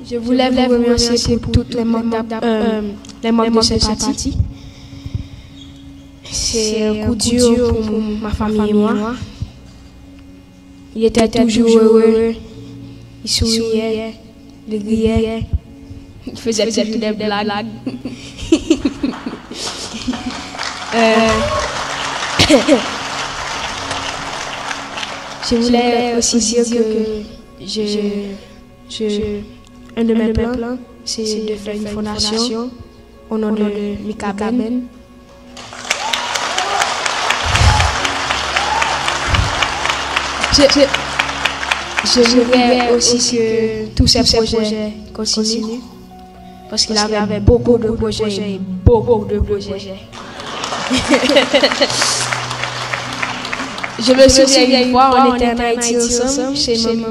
Je voulais vous remercier pour tous les membres de ce parti. C'est un coup dur pour ma famille et moi. Il était toujours heureux, il souriait, il riait, il faisait toujours des blagues. Je voulais aussi dire que un de mes plans, c'est de faire une fondation au nom de Mika Ben. Je voudrais aussi que tous ces projets continuent parce qu'il avait beaucoup de projets. Je me souviens une fois, on était en Haïti ensemble chez maman.